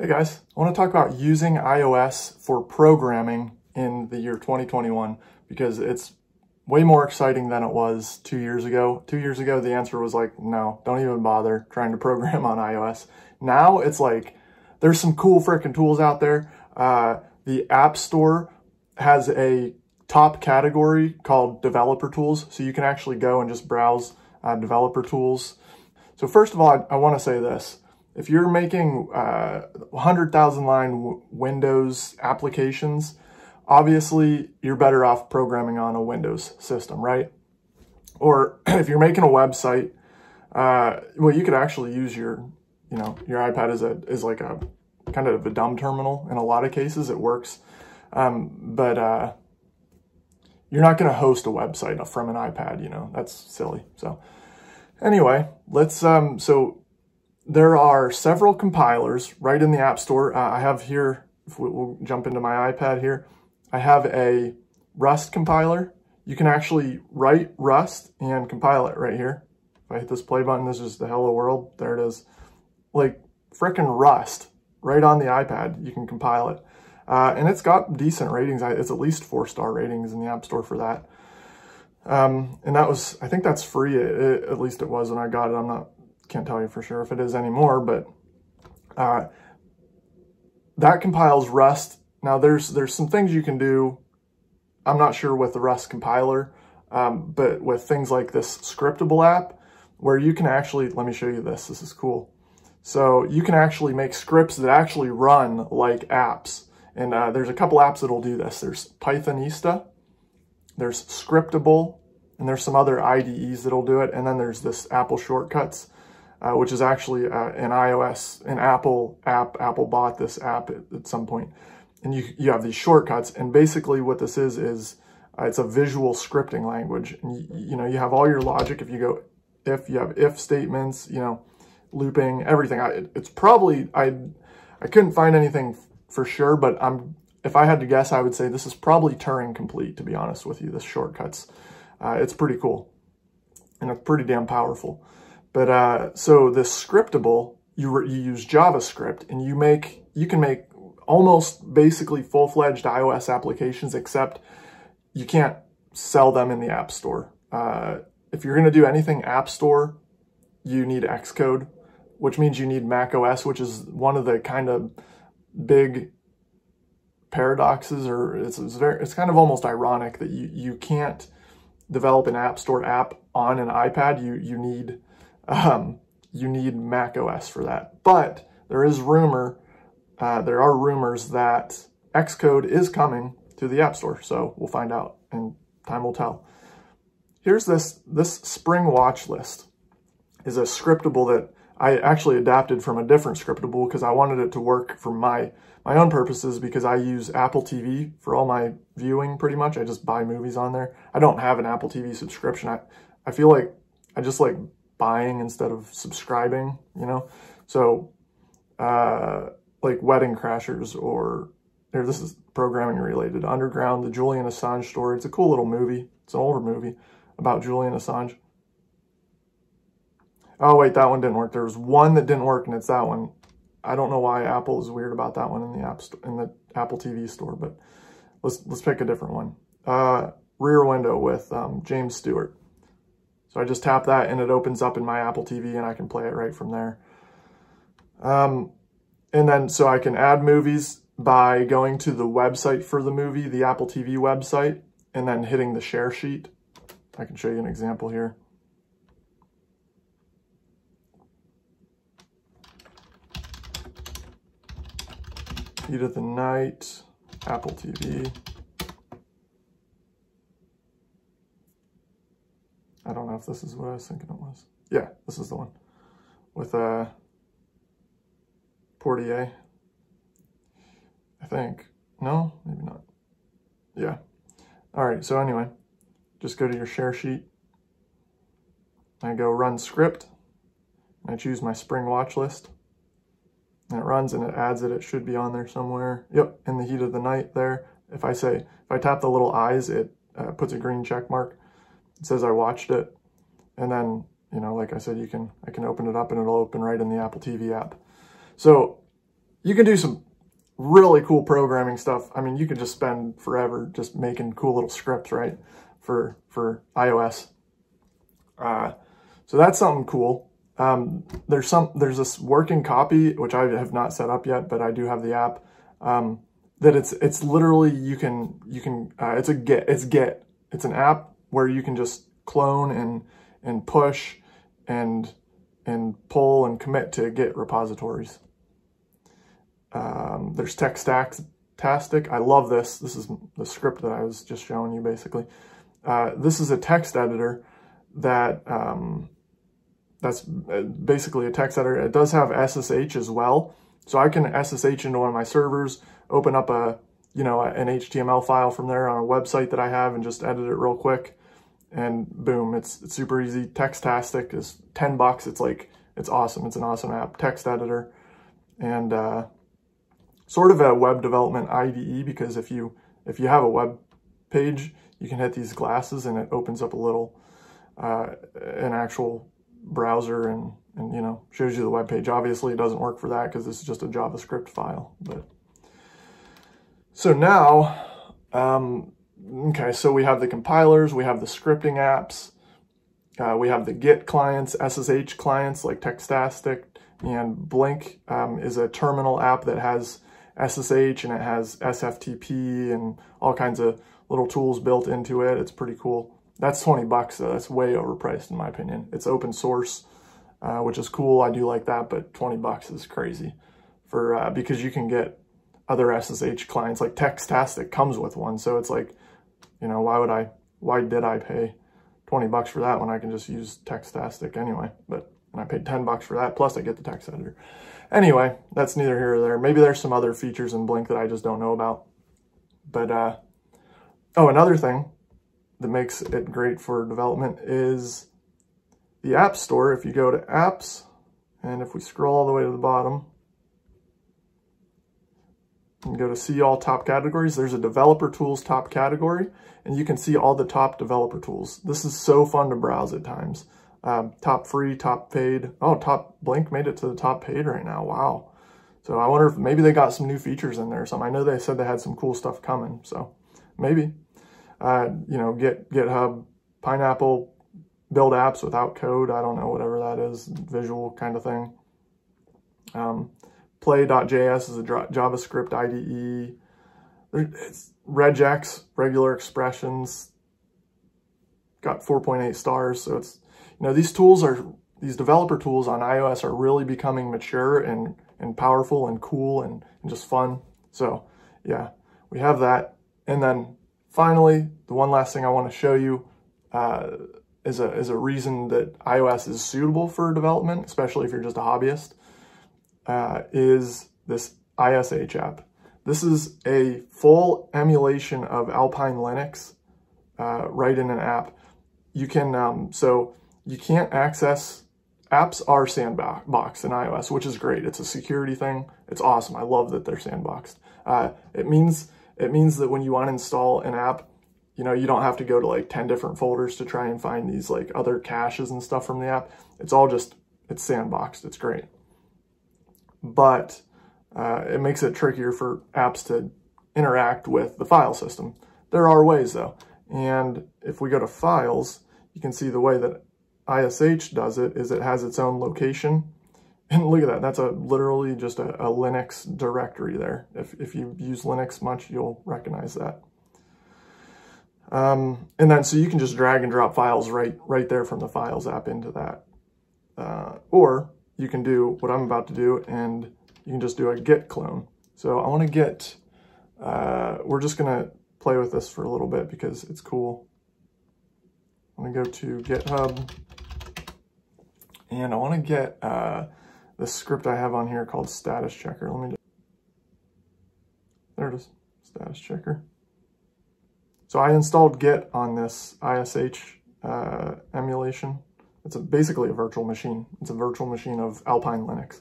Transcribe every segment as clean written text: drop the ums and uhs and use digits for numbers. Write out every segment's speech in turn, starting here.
Hey guys, I want to talk about using iOS for programming in the year 2021 because it's way more exciting than it was 2 years ago. 2 years ago, the answer was like, no, don't even bother trying to program on iOS. Now it's like, there's some cool freaking tools out there. The App Store has a top category called developer tools. So you can actually go and just browse developer tools. So first of all, I want to say this. If you're making 100,000 line Windows applications, obviously you're better off programming on a Windows system, right? Or if you're making a website, well, you could actually use your iPad as like a kind of a dumb terminal. In a lot of cases, it works, but you're not going to host a website from an iPad. That's silly. So anyway, let's there are several compilers right in the App Store. I have here, if we'll jump into my iPad here, I have a Rust compiler. You can actually write Rust and compile it right here. If I hit this play button, this is the hello world. There it is. Like frickin' Rust right on the iPad. You can compile it. And it's got decent ratings. It's at least 4-star ratings in the App Store for that. And that was, I think that's free. At least it was when I got it. Can't tell you for sure if it is anymore, but that compiles Rust. Now there's some things you can do. I'm not sure with the Rust compiler, but with things like this scriptable app where you can actually, let me show you this. This is cool. So you can actually make scripts that actually run like apps. And there's a couple apps that'll do this. There's Pythonista, there's Scriptable, and there's some other IDEs that'll do it. And then there's this Apple Shortcuts, which is actually an iOS, an Apple app. Apple bought this app at some point. And you have these shortcuts. And basically what this is it's a visual scripting language. And you have all your logic. If you have if statements, looping, everything. It's probably, I couldn't find anything for sure, but if I had to guess, I would say this is probably Turing complete, to be honest with you, this shortcuts. It's pretty cool. And it's pretty damn powerful. But so this scriptable, you use JavaScript, and you can make almost basically full-fledged iOS applications, except you can't sell them in the App Store. If you're going to do anything App Store, you need Xcode, which means you need macOS, which is one of the kind of big paradoxes, or it's kind of almost ironic that you can't develop an App Store app on an iPad. You need macOS for that. But there are rumors that Xcode is coming to the App Store, so we'll find out, and time will tell. Here's this Spring watch list is a scriptable that I actually adapted from a different scriptable because I wanted it to work for my own purposes, because I use Apple TV for all my viewing pretty much. I just buy movies on there. I don't have an Apple TV subscription. I feel like I just like buying instead of subscribing, So like Wedding Crashers, or this is programming related, Underground, the Julian Assange story. It's a cool little movie. It's an older movie about Julian Assange. Oh wait, that one didn't work. There was one that didn't work, and it's that one. I don't know why Apple is weird about that one in the Apple TV store, but let's pick a different one. Rear Window with James Stewart. So I just tap that and it opens up in my Apple TV and I can play it right from there. And then so I can add movies by going to the website for the movie, the Apple TV website, and then hitting the share sheet. I can show you an example here. Heat of the Night, Apple TV. I don't know if this is what I was thinking it was. Yeah, this is the one with Portier. I think. No, maybe not. Yeah. All right, so anyway, just go to your share sheet. I go run script. I choose my Spring watch list. And it runs and it adds it. It should be on there somewhere. Yep, in the heat of the night there. If I tap the little eyes, it puts a green check mark. It says I watched it. And then, like I said, I can open it up and it'll open right in the Apple TV app. So you can do some really cool programming stuff. I mean, you could just spend forever just making cool little scripts, right, for iOS. So that's something cool. There's this working copy, which I have not set up yet, but I do have the app, that it's literally, it's Git. It's an app where you can just clone and push and pull and commit to Git repositories. There's Textastic. I love this. This is the script that I was just showing you, basically. This is a text editor that's basically a text editor. It does have SSH as well. So I can SSH into one of my servers, open up an HTML file from there on a website that I have and just edit it real quick. And boom, it's super easy. Textastic is $10. It's awesome. It's an awesome app, text editor. And sort of a web development IDE, because if you have a web page, you can hit these glasses and it opens up a little an actual browser and shows you the web page. Obviously, it doesn't work for that because this is just a JavaScript file. But so now, okay, so we have the compilers, we have the scripting apps, we have the Git clients, SSH clients like Textastic, and Blink is a terminal app that has SSH and it has SFTP and all kinds of little tools built into it. It's pretty cool. That's $20 though. That's way overpriced in my opinion. It's open source, which is cool. I do like that, but $20 is crazy for because you can get other SSH clients. Like Textastic comes with one, so it's like, why did I pay $20 for that when I can just use Textastic anyway? But I paid $10 for that, plus I get the text editor. Anyway, that's neither here or there. Maybe there's some other features in Blink that I just don't know about. But oh, another thing that makes it great for development is the App Store. If you go to Apps, and if we scroll all the way to the bottom, and go to See All Top Categories, there's a Developer Tools top category, and you can see all the top developer tools. This is so fun to browse at times. Top free, top paid. Oh, Blink made it to the top paid right now. Wow. So I wonder if maybe they got some new features in there or something. I know they said they had some cool stuff coming, so maybe. GitHub, Pineapple, build apps without code. I don't know, whatever that is, visual kind of thing. Play.js is a JavaScript IDE. It's regex, regular expressions, got 4.8 stars. So it's, these developer tools on iOS are really becoming mature and powerful and cool and just fun. So yeah, we have that. And then finally, the one last thing I want to show you is a reason that iOS is suitable for development, especially if you're just a hobbyist, is this ISH app. This is a full emulation of Alpine Linux right in an app. You can, so you can't access, apps are sandboxed in iOS, which is great. It's a security thing. It's awesome. I love that they're sandboxed. It means that when you uninstall an app, you don't have to go to like 10 different folders to try and find these like other caches and stuff from the app. It's all just, it's sandboxed. It's great. But it makes it trickier for apps to interact with the file system. There are ways though. And if we go to files, you can see the way that ISH does it is it has its own location. And look at that, that's literally just a Linux directory there. If you use Linux much, you'll recognize that. And then so you can just drag and drop files right there from the Files app into that. Or you can do what I'm about to do, and you can just do a Git clone. So I want to get, we're just going to play with this for a little bit because it's cool. I'm going to go to GitHub, and I want to get this script I have on here called Status Checker. Let me just, there it is, Status Checker. So I installed Git on this ISH emulation. It's basically a virtual machine. It's a virtual machine of Alpine Linux.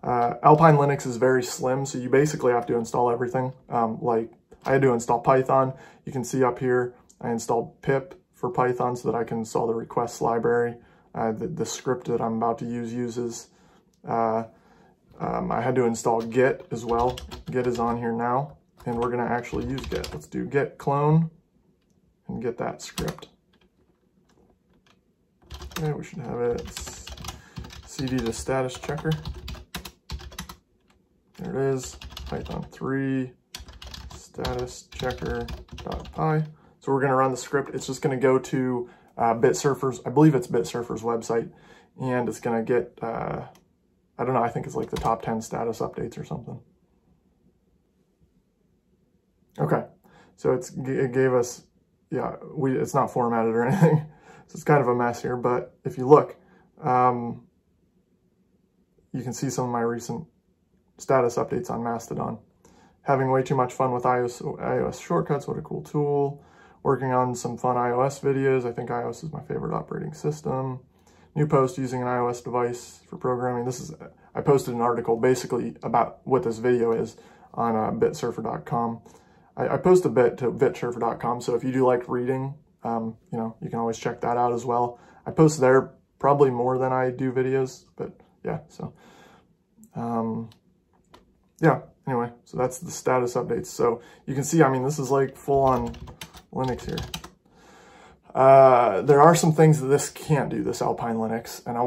Alpine Linux is very slim, so you basically have to install everything. Like I had to install Python. You can see up here, I installed pip for Python so that I can install the requests library. The script that I'm about to use uses I had to install Git as well. Git is on here now, and we're gonna actually use Git. Let's do Git Clone and get that script. Okay, we should have it cd to status checker. There it is, Python 3 status checker.py. So we're gonna run the script. It's just gonna go to BitSurfer's, I believe it's BitSurfer's website, and it's gonna get, I don't know, I think it's like the top 10 status updates or something. Okay, so it gave us, yeah, it's not formatted or anything. So it's kind of a mess here, but if you look, you can see some of my recent status updates on Mastodon. Having way too much fun with iOS shortcuts, what a cool tool. Working on some fun iOS videos. I think iOS is my favorite operating system. New post using an iOS device for programming. I posted an article basically about what this video is on bitsurfer.com. I post a bit to bitsurfer.com, so if you do like reading, you know, you can always check that out as well. I post there probably more than I do videos, but yeah, so yeah, anyway, so that's the status updates. So you can see, I mean, this is like full on Linux here. There are some things that this can't do, this Alpine Linux, and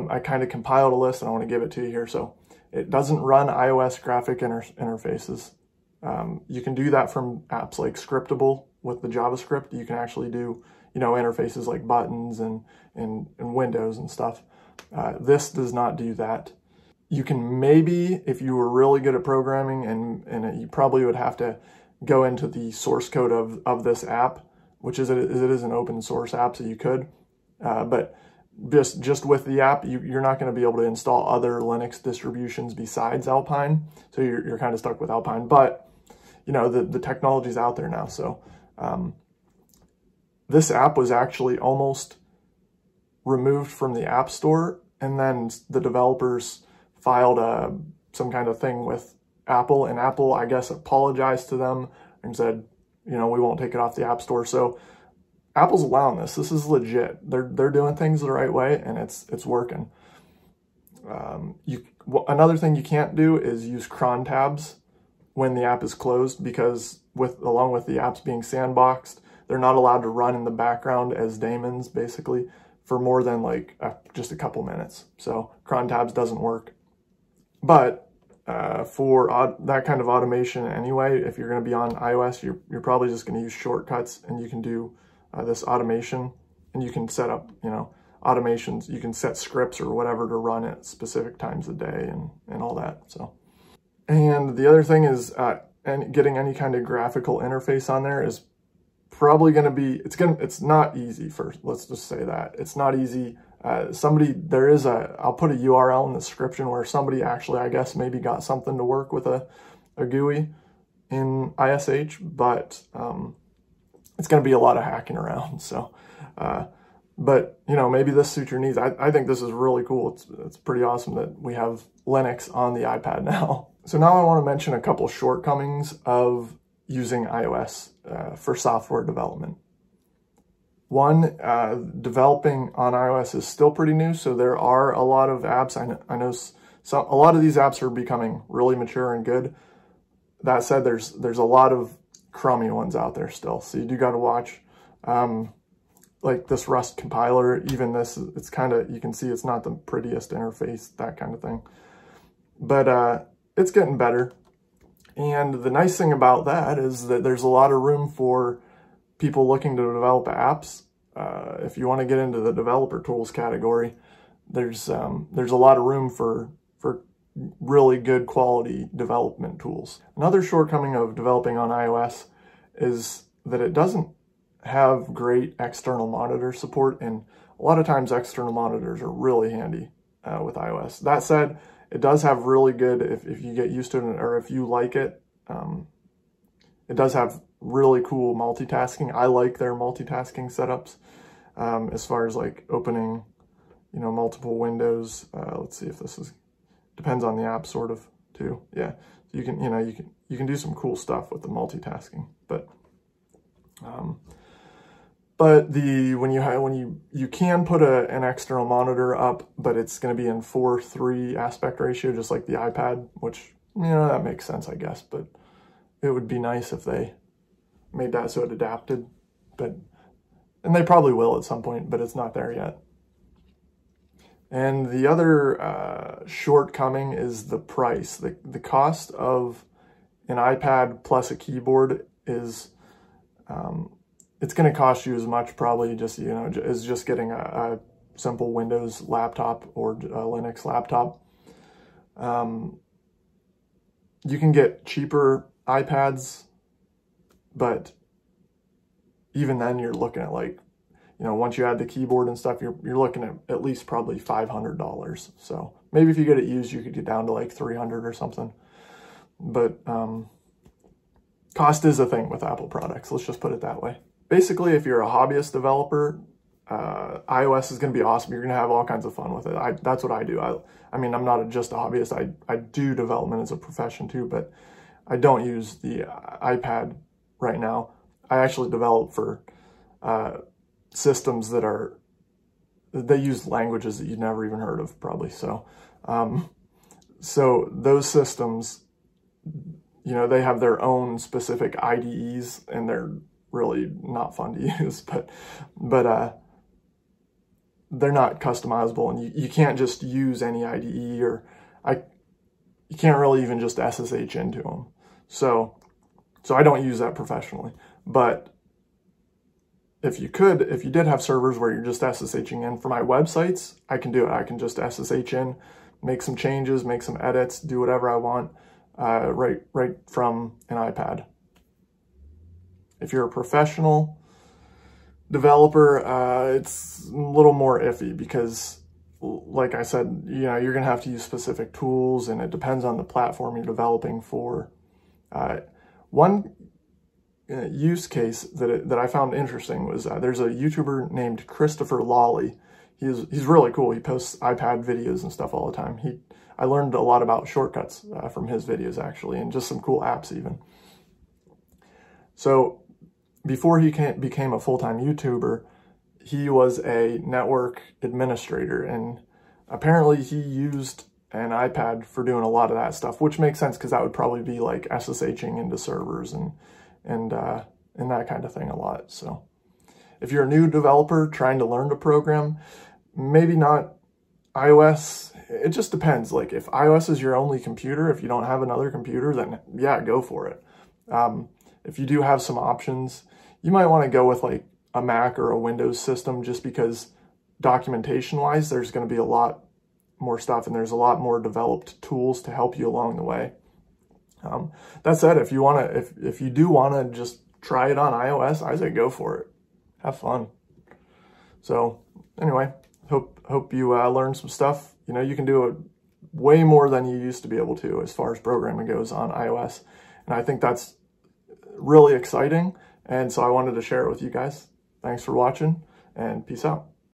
I kind of compiled a list and I want to give it to you here. So it doesn't run iOS graphic interfaces. You can do that from apps like Scriptable with the JavaScript. You can actually do, you know, interfaces like buttons and windows and stuff. This does not do that. You can maybe, if you were really good at programming, and you probably would have to go into the source code of this app, which it is an open source app, so you could, but just with the app, you're not going to be able to install other Linux distributions besides Alpine, so you're kind of stuck with Alpine. But you know, the technology's out there now, so this app was actually almost removed from the App Store, and then the developers filed some kind of thing with Apple, and Apple, I guess, apologized to them and said, you know, we won't take it off the App Store. So Apple's allowing this. This is legit. They're doing things the right way, and it's working. Another thing you can't do is use cron tabs when the app is closed, because along with the apps being sandboxed, they're not allowed to run in the background as daemons, basically, for more than like just a couple minutes. So cron tabs doesn't work. But for that kind of automation anyway, if you're going to be on iOS, you're probably just going to use shortcuts, and you can do this automation, and you can set up, you know, automations. You can set scripts or whatever to run at specific times of day and all that. So, and the other thing is getting any kind of graphical interface on there is probably going to be, it's not easy. First, let's just say that it's not easy. I'll put a URL in the description where somebody actually, I guess, maybe got something to work with a GUI in ISH, but it's going to be a lot of hacking around. So, but you know, maybe this suits your needs. I think this is really cool. It's pretty awesome that we have Linux on the iPad now. So now I want to mention a couple shortcomings of using iOS for software development. One, developing on iOS is still pretty new, so there are a lot of apps. I know a lot of these apps are becoming really mature and good. That said, there's a lot of crummy ones out there still, so you do got to watch. Like this Rust compiler, even this, it's kind of, you can see it's not the prettiest interface, that kind of thing. But it's getting better. And the nice thing about that is that there's a lot of room for people looking to develop apps. If you want to get into the developer tools category, there's a lot of room for really good quality development tools. Another shortcoming of developing on iOS is that it doesn't have great external monitor support, and a lot of times external monitors are really handy with iOS. That said, it does have really good, if you get used to it, or if you like it, it does have really cool multitasking. I like their multitasking setups as far as like opening, you know, multiple windows. Let's see if this depends on the app sort of too. Yeah, you can, you know, you can do some cool stuff with the multitasking. But But when you can put an external monitor up, but it's going to be in 4:3 aspect ratio, just like the iPad, which, you know, that makes sense, I guess. But it would be nice if they made that so it adapted. And they probably will at some point, but it's not there yet. And the other shortcoming is the price. The cost of an iPad plus a keyboard is, it's going to cost you as much probably just, you know, as just getting a simple Windows laptop or a Linux laptop. You can get cheaper iPads, but even then you're looking at, like, you know, once you add the keyboard and stuff, you're looking at least probably $500. So maybe if you get it used, you could get down to like 300 or something. But cost is a thing with Apple products. Let's just put it that way. Basically, if you're a hobbyist developer, iOS is going to be awesome. You're going to have all kinds of fun with it. That's what I do. I mean, I'm not just a hobbyist. I do development as a profession too, but I don't use the iPad right now. I actually develop for systems they use languages that you've never even heard of, probably. So, so those systems, you know, they have their own specific IDEs, and they're really not fun to use, but they're not customizable, and you can't just use any IDE, or you can't really even just SSH into them. So I don't use that professionally, but if you did have servers where you're just SSHing in for my websites, I can do it. I can just SSH in, make some changes, make some edits, do whatever I want, right from an iPad. If you're a professional developer, it's a little more iffy because, like I said, you know, you're gonna have to use specific tools, and it depends on the platform you're developing for. One use case that I found interesting was there's a YouTuber named Christopher Lawley. He's really cool. He posts iPad videos and stuff all the time. I learned a lot about shortcuts from his videos, actually, and just some cool apps even. So before he became a full-time YouTuber, he was a network administrator, and apparently he used an iPad for doing a lot of that stuff, which makes sense because that would probably be like SSHing into servers and that kind of thing a lot. So if you're a new developer trying to learn to program, maybe not iOS. It just depends. Like, if iOS is your only computer, if you don't have another computer, then yeah, go for it. If you do have some options, you might want to go with like a Mac or a Windows system, just because documentation wise, there's going to be a lot more stuff, and there's a lot more developed tools to help you along the way. That said, if you do want to just try it on iOS, I say go for it. Have fun. So anyway, hope you learned some stuff. You know, you can do it way more than you used to be able to as far as programming goes on iOS. And I think that's really exciting. And so I wanted to share it with you guys. Thanks for watching, and peace out.